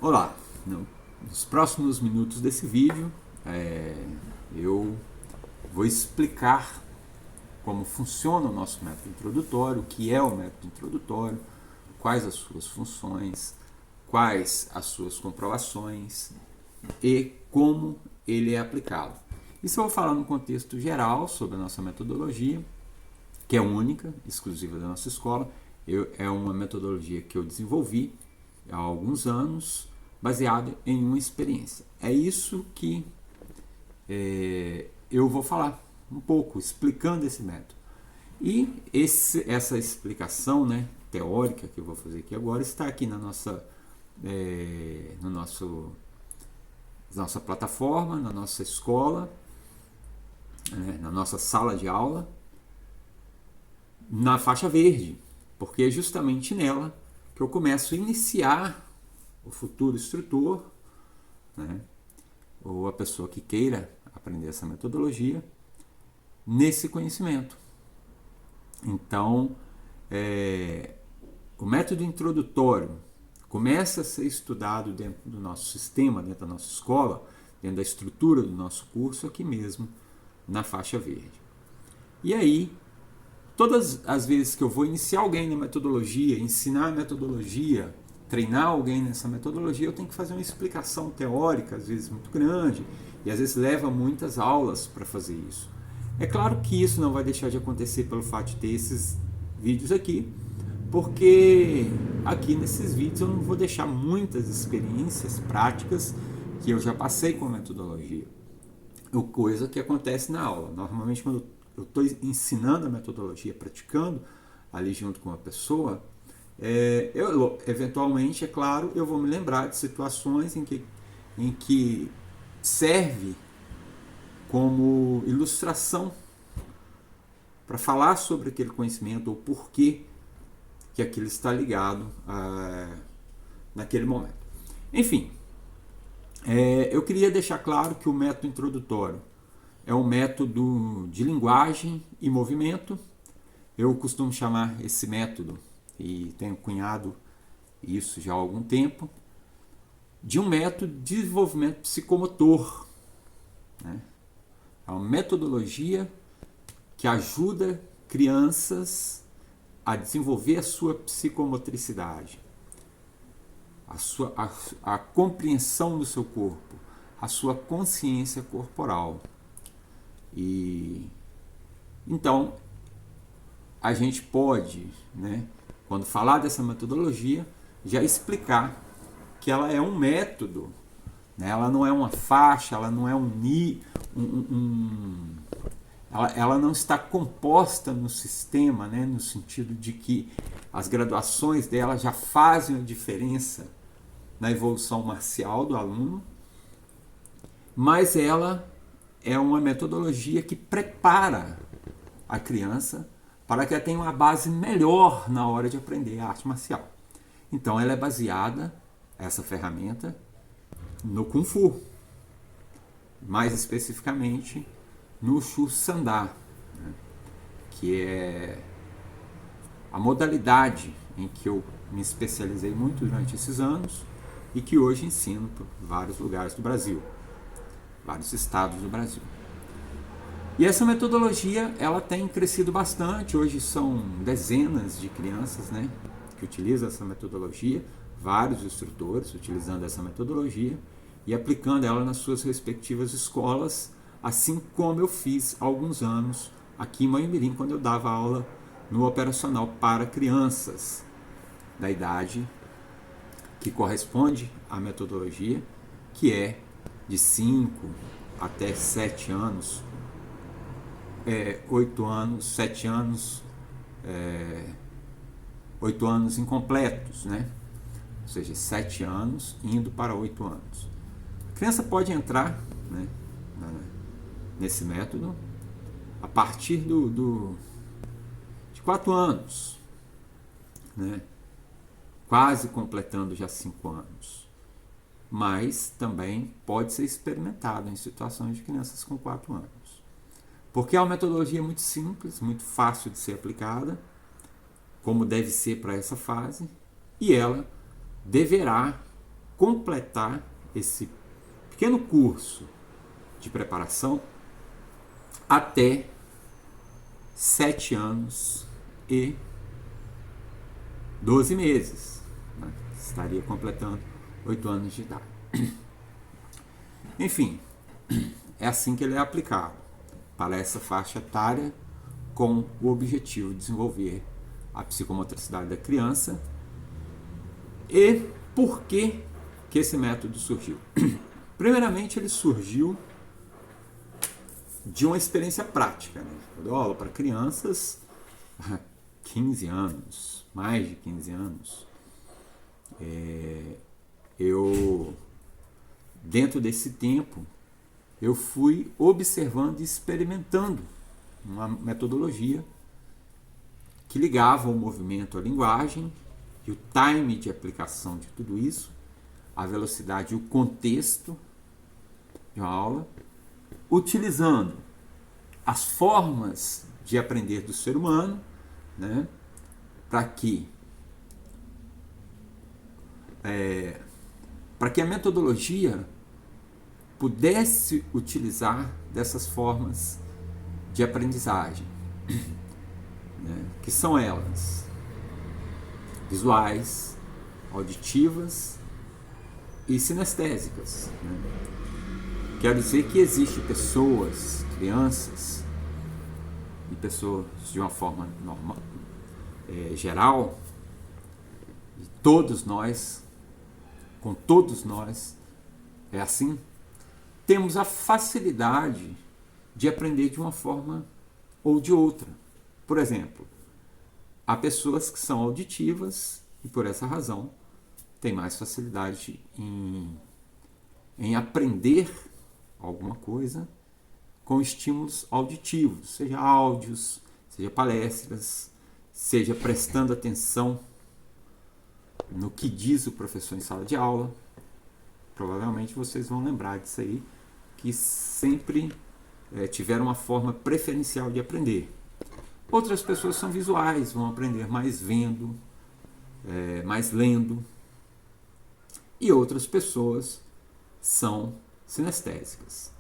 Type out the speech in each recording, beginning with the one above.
Olá, nos próximos minutos desse vídeo eu vou explicar como funciona o nosso método introdutório, o que é o método introdutório, quais as suas funções, quais as suas comprovações e como ele é aplicado. Isso eu vou falar no contexto geral sobre a nossa metodologia, que é única, exclusiva da nossa escola. É uma metodologia que eu desenvolvi há alguns anos, baseado em uma experiência. É isso que eu vou falar um pouco, explicando esse método. E essa explicação, né, teórica que eu vou fazer aqui agora está aqui na nossa nossa plataforma, na nossa escola, na nossa sala de aula, na faixa verde, porque é justamente nela que eu começo a iniciar o futuro instrutor, né, ou a pessoa que queira aprender essa metodologia, nesse conhecimento. Então, o método introdutório começa a ser estudado dentro do nosso sistema, dentro da nossa escola, dentro da estrutura do nosso curso, aqui mesmo, na faixa verde. E aí, todas as vezes que eu vou iniciar alguém na metodologia, ensinar a metodologia, treinar alguém nessa metodologia, eu tenho que fazer uma explicação teórica, às vezes muito grande, e às vezes leva muitas aulas para fazer isso. É claro que isso não vai deixar de acontecer pelo fato de ter esses vídeos aqui, porque aqui nesses vídeos eu não vou deixar muitas experiências práticas que eu já passei com a metodologia. Coisa que acontece na aula. Normalmente, quando eu estou ensinando a metodologia, praticando ali junto com a pessoa, eventualmente, é claro, eu vou me lembrar de situações em que serve como ilustração para falar sobre aquele conhecimento ou porquê que aquilo está ligado naquele momento. Enfim, eu queria deixar claro que o método introdutório é um método de linguagem e movimento. Eu costumo chamar esse método, e tenho cunhado isso já há algum tempo, de um método de desenvolvimento psicomotor, né? É uma metodologia que ajuda crianças a desenvolver a sua psicomotricidade, a compreensão do seu corpo, a sua consciência corporal. E então a gente pode, né, quando falar dessa metodologia, já explicar que ela é um método, né? Ela não é uma faixa, ela não é ela não está composta no sistema, né, no sentido de que as graduações dela já fazem a diferença na evolução marcial do aluno, mas ela é uma metodologia que prepara a criança para que ela tenha uma base melhor na hora de aprender a arte marcial. Então ela é baseada, essa ferramenta, no Kung Fu, mais especificamente no Shu Sanda, né, que é a modalidade em que eu me especializei muito durante esses anos e que hoje ensino por vários lugares do Brasil, vários estados do Brasil. E essa metodologia ela tem crescido bastante. Hoje são dezenas de crianças, né, que utilizam essa metodologia, vários instrutores utilizando essa metodologia e aplicando ela nas suas respectivas escolas, assim como eu fiz há alguns anos aqui em Manhumirim, quando eu dava aula no operacional para crianças da idade que corresponde à metodologia, que é de 5 até 7 anos, 8 anos, 7 anos, 8 anos incompletos, né? Ou seja, 7 anos indo para 8 anos. A criança pode entrar, né, nesse método a partir de 4 anos, né? Quase completando já 5 anos. Mas também pode ser experimentado em situações de crianças com 4 anos. Porque é uma metodologia muito simples, muito fácil de ser aplicada, como deve ser para essa fase, e ela deverá completar esse pequeno curso de preparação até 7 anos e 12 meses. Né? Estaria completando 8 anos de idade. Enfim, é assim que ele é aplicado para essa faixa etária, com o objetivo de desenvolver a psicomotricidade da criança. E por que esse método surgiu? Primeiramente, ele surgiu de uma experiência prática. Né? Eu dou aula para crianças há 15 anos, mais de 15 anos. Dentro desse tempo, eu fui observando e experimentando uma metodologia que ligava o movimento à linguagem e o time de aplicação de tudo isso, a velocidade e o contexto de uma aula, utilizando as formas de aprender do ser humano, né, para que a metodologia pudesse utilizar dessas formas de aprendizagem, né, que são elas visuais, auditivas e sinestésicas. Né? Quero dizer que existem pessoas, crianças e pessoas de uma forma normal, geral, e todos nós, com todos nós, é assim, temos a facilidade de aprender de uma forma ou de outra. Por exemplo, há pessoas que são auditivas e por essa razão têm mais facilidade em aprender alguma coisa com estímulos auditivos, seja áudios, seja palestras, seja prestando atenção no que diz o professor em sala de aula. Provavelmente vocês vão lembrar disso aí, que sempre tiveram uma forma preferencial de aprender. Outras pessoas são visuais, vão aprender mais vendo, mais lendo. E outras pessoas são sinestésicas,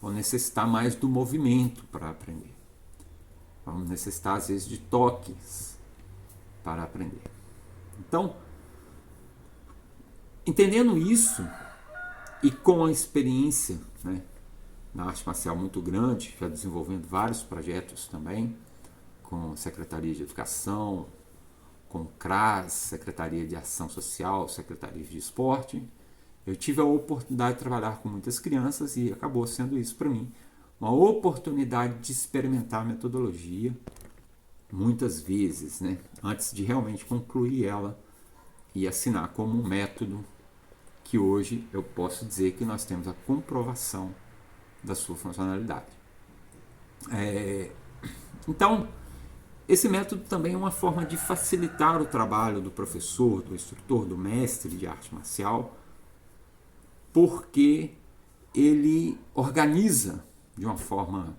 vão necessitar mais do movimento para aprender. Vão necessitar, às vezes, de toques para aprender. Então, entendendo isso, e com a experiência, né, na arte marcial muito grande, já desenvolvendo vários projetos também, com Secretaria de Educação, com CRAS, Secretaria de Ação Social, Secretaria de Esporte, eu tive a oportunidade de trabalhar com muitas crianças e acabou sendo isso para mim, uma oportunidade de experimentar a metodologia muitas vezes, né, antes de realmente concluir ela e assinar como um método que hoje eu posso dizer que nós temos a comprovação da sua funcionalidade. Então, esse método também é uma forma de facilitar o trabalho do professor, do instrutor, do mestre de arte marcial, porque ele organiza de uma forma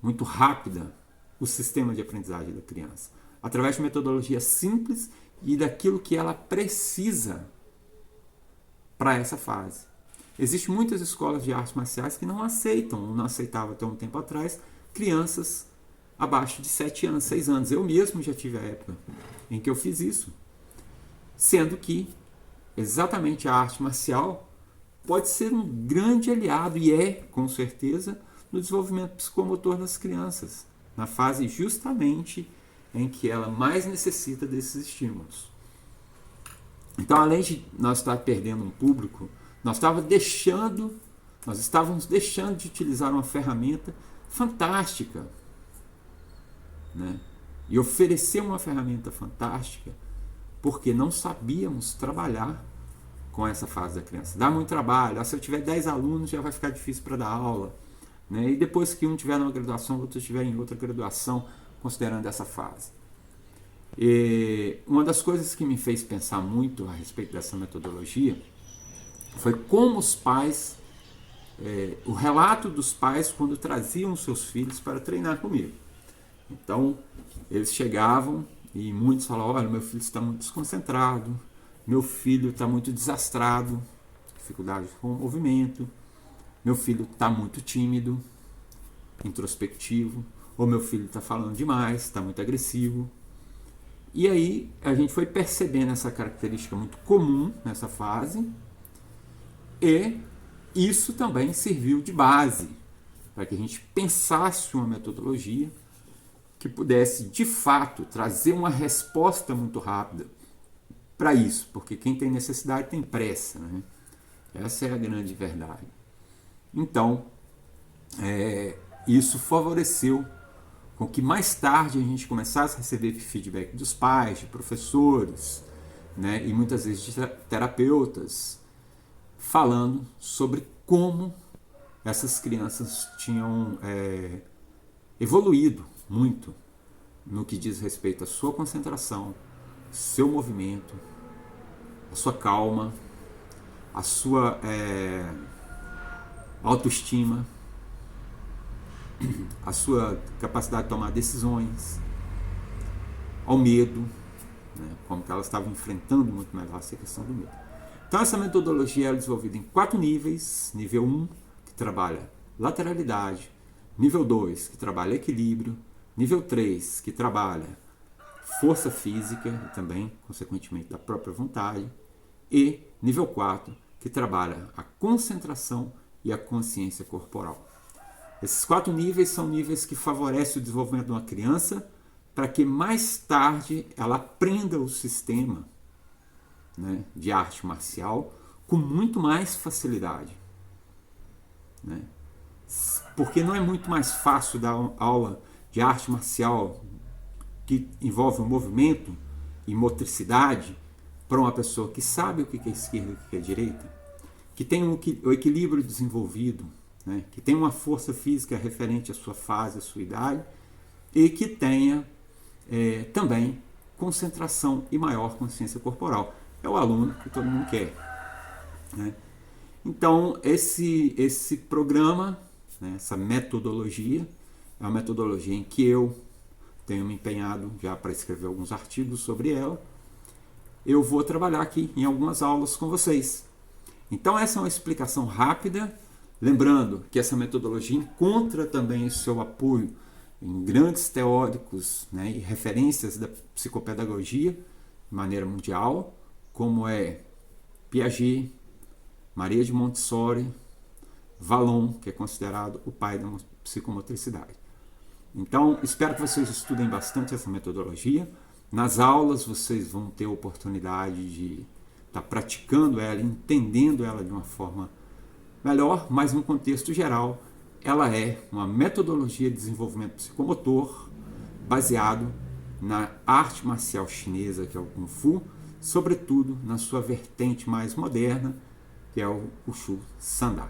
muito rápida o sistema de aprendizagem da criança, através de metodologia simples e daquilo que ela precisa para essa fase. Existem muitas escolas de artes marciais que não aceitam, ou não aceitavam até um tempo atrás, crianças abaixo de 7 anos, 6 anos. Eu mesmo já tive a época em que eu fiz isso. Sendo que exatamente a arte marcial pode ser um grande aliado, e é, com certeza, no desenvolvimento psicomotor das crianças, na fase justamente em que ela mais necessita desses estímulos. Então, além de nós estar perdendo um público, nós estávamos deixando de utilizar uma ferramenta fantástica, né? E oferecer uma ferramenta fantástica porque não sabíamos trabalhar com essa fase da criança. Dá muito trabalho. Se eu tiver 10 alunos, já vai ficar difícil para dar aula, né? E depois que um tiver numa graduação, o outro estiver em outra graduação, considerando essa fase. E uma das coisas que me fez pensar muito a respeito dessa metodologia foi como os pais, o relato dos pais quando traziam seus filhos para treinar comigo. Então, eles chegavam e muitos falavam: olha, meu filho está muito desconcentrado, meu filho está muito desastrado, dificuldade com o movimento, meu filho está muito tímido, introspectivo, ou meu filho está falando demais, está muito agressivo. E aí a gente foi percebendo essa característica muito comum nessa fase, e isso também serviu de base para que a gente pensasse uma metodologia que pudesse, de fato, trazer uma resposta muito rápida para isso, porque quem tem necessidade tem pressa, né? Essa é a grande verdade. Então, isso favoreceu com que mais tarde a gente começasse a receber feedback dos pais, de professores, né, e muitas vezes de terapeutas, falando sobre como essas crianças tinham evoluído muito no que diz respeito à sua concentração, seu movimento, a sua calma, a sua autoestima, a sua capacidade de tomar decisões, ao medo, né, como que elas estavam enfrentando muito melhor essa questão do medo. Então essa metodologia é desenvolvida em 4 níveis. Nível 1, que trabalha lateralidade. Nível 2, que trabalha equilíbrio. Nível 3, que trabalha força física e também, consequentemente, da própria vontade. E nível 4, que trabalha a concentração e a consciência corporal. Esses 4 níveis são níveis que favorecem o desenvolvimento de uma criança para que mais tarde ela aprenda o sistema, né, de arte marcial com muito mais facilidade. Né? Porque não é muito mais fácil dar aula de arte marcial que envolve o movimento e motricidade para uma pessoa que sabe o que é esquerda e o que é direita, que tem o equilíbrio desenvolvido, né, que tem uma força física referente à sua fase, à sua idade, e que tenha também concentração e maior consciência corporal. É o aluno que todo mundo quer. Né? Então, esse programa, né, essa metodologia, é uma metodologia em que eu tenho me empenhado já para escrever alguns artigos sobre ela. Eu vou trabalhar aqui em algumas aulas com vocês. Então, essa é uma explicação rápida. Lembrando que essa metodologia encontra também o seu apoio em grandes teóricos, né, e referências da psicopedagogia de maneira mundial, como é Piaget, Maria de Montessori, Vallon, que é considerado o pai da psicomotricidade. Então, espero que vocês estudem bastante essa metodologia. Nas aulas vocês vão ter a oportunidade de estar praticando ela, entendendo ela de uma forma melhor, mas no contexto geral, ela é uma metodologia de desenvolvimento psicomotor baseado na arte marcial chinesa, que é o Kung Fu, sobretudo na sua vertente mais moderna, que é o Wushu Sanda.